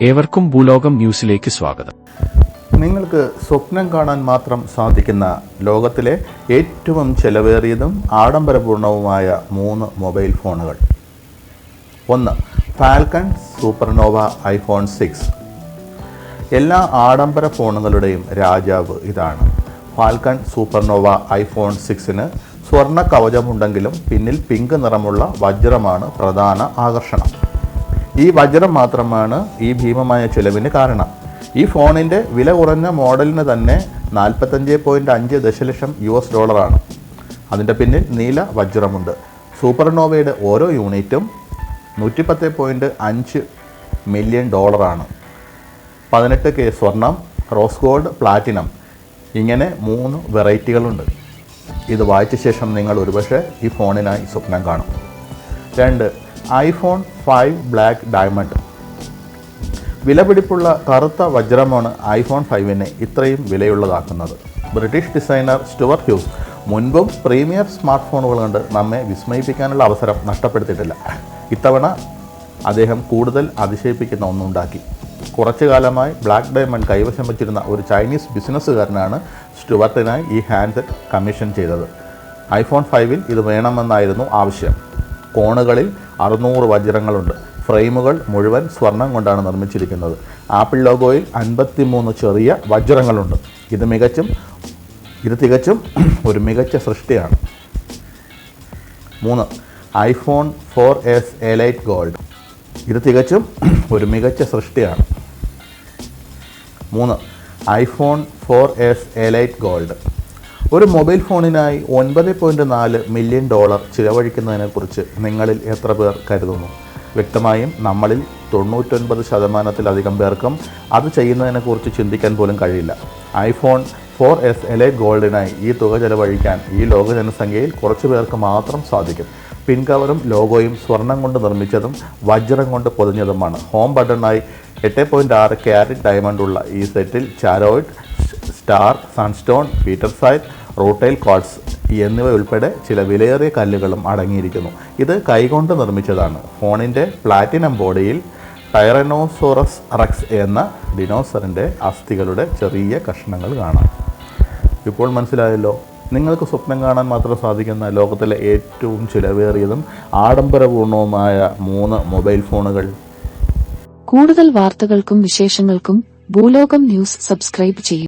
ഏവർക്കും ഭൂലോകം ന്യൂസിലേക്ക് സ്വാഗതം. നിങ്ങൾക്ക് സ്വപ്നം കാണാൻ മാത്രം സാധിക്കുന്ന ലോകത്തിലെ ഏറ്റവും ചെലവേറിയതും ആഡംബരപൂർണവുമായ 3 മൊബൈൽ ഫോണുകൾ. 1. Falcon supernova iPhone 6. എല്ലാ ആഡംബര ഫോണുകളുടെയും രാജാവ് ഇതാണ്. ഫാൽക്കൺ സൂപ്പർനോവ iPhone 6-ന് സ്വർണ്ണ കവചമുണ്ടെങ്കിലും പിന്നിൽ പിങ്ക് നിറമുള്ള വജ്രമാണ് പ്രധാന ആകർഷണം. ഈ വജ്രം മാത്രമാണ് ഈ ഭീമമായ ചിലവിന് കാരണം. ഈ ഫോണിൻ്റെ വില കുറഞ്ഞ മോഡലിന് തന്നെ 45.5 ദശലക്ഷം $. അതിൻ്റെ പിന്നിൽ നീല വജ്രമുണ്ട്. സൂപ്പർനോവയുടെ ഓരോ യൂണിറ്റും $110.5 മില്യൺ. 18K സ്വർണം, റോസ് ഗോൾഡ്, പ്ലാറ്റിനം, ഇങ്ങനെ 3 വെറൈറ്റികളുണ്ട്. ഇത് വായിച്ച ശേഷം നിങ്ങൾ ഒരുപക്ഷെ ഈ ഫോണിനായി സ്വപ്നം കാണും. 2. iPhone 5 black diamond. വിലപിടിപ്പുള്ള കറുത്ത വജ്രമാണ് iPhone 5-നെ ഇത്രയും വിലയുള്ളതാക്കുന്നത്. ബ്രിട്ടീഷ് ഡിസൈനർ സ്റ്റുവർട്ട് ഹ്യൂസ് മുൻപും പ്രീമിയർ സ്മാർട്ട് ഫോണുകൾ കൊണ്ട് നമ്മെ വിസ്മയിപ്പിക്കാനുള്ള അവസരം നഷ്ടപ്പെടുത്തിയിട്ടില്ല. ഇത്തവണ അദ്ദേഹം കൂടുതൽ അതിശയിപ്പിക്കുന്ന ഒന്നുണ്ടാക്കി. കുറച്ചു കാലമായി ബ്ലാക്ക് ഡയമണ്ട് കൈവശം വച്ചിരുന്ന ഒരു ചൈനീസ് ബിസിനസ്സുകാരനാണ് സ്റ്റുവർട്ടിനായി ഈ ഹാൻഡ്സെറ്റ് കമ്മീഷൻ ചെയ്തത്. iPhone 5-ൽ ഇത് വേണമെന്നായിരുന്നു ആവശ്യം. കോണുകളിൽ 600 വജ്രങ്ങളുണ്ട്. ഫ്രെയിമുകൾ മുഴുവൻ സ്വർണം കൊണ്ടാണ് നിർമ്മിച്ചിരിക്കുന്നത്. ആപ്പിൾ ലോഗോയിൽ 53 ചെറിയ വജ്രങ്ങളുണ്ട്. ഇത് തികച്ചും ഒരു മികച്ച സൃഷ്ടിയാണ്. 3. iPhone 4S elite gold. ഇത് തികച്ചും ഒരു മികച്ച സൃഷ്ടിയാണ്. 3. iPhone 4S elite gold. ഒരു മൊബൈൽ ഫോണിനായി $9.4 മില്യൺ ചിലവഴിക്കുന്നതിനെക്കുറിച്ച് നിങ്ങളിൽ എത്ര പേർ കരുതുന്നു? വ്യക്തമായും നമ്മളിൽ 99% പേർക്കും അത് ചെയ്യുന്നതിനെക്കുറിച്ച് ചിന്തിക്കാൻ പോലും കഴിയില്ല. iPhone 4S എലൈറ്റ് ഗോൾഡിനായി ഈ തുക ചെലവഴിക്കാൻ ഈ ലോക ജനസംഖ്യയിൽ കുറച്ചു പേർക്ക് മാത്രം സാധിക്കും. പിൻകവറും ലോഗോയും സ്വർണം കൊണ്ട് നിർമ്മിച്ചതും വജ്രം കൊണ്ട് പൊതിഞ്ഞതുമാണ്. ഹോം ബട്ടണായി 8.6 ക്യാരറ്റ് ഡയമണ്ട് ഉള്ള ഈ സെറ്റിൽ ചാരോയിഡ്, സ്റ്റാർ, സൺസ്റ്റോൺ, പീറ്റർസൈറ്റ്, റൂട്ടൈൽ ക്വാർട്സ് എന്നിവ ഉൾപ്പെടെ ചില വിലയേറിയ കല്ലുകളും അടങ്ങിയിരിക്കുന്നു. ഇത് കൈകൊണ്ട് നിർമ്മിച്ചതാണ്. ഫോണിൻ്റെ പ്ലാറ്റിനം ബോഡിയിൽ ടൈറനോസോറസ് റെക്സ് എന്ന ഡിനോസറിൻ്റെ അസ്ഥികളുടെ ചെറിയ കഷ്ണങ്ങൾ കാണാം. ഇപ്പോൾ മനസ്സിലായല്ലോ, നിങ്ങൾക്ക് സ്വപ്നം കാണാൻ മാത്രം സാധിക്കുന്ന ലോകത്തിലെ ഏറ്റവും ചിലവേറിയതും ആഡംബരപൂർണവുമായ 3 മൊബൈൽ ഫോണുകൾ. കൂടുതൽ വാർത്തകൾക്കും വിശേഷങ്ങൾക്കും ഭൂലോകം ന്യൂസ് സബ്സ്ക്രൈബ് ചെയ്യൂ.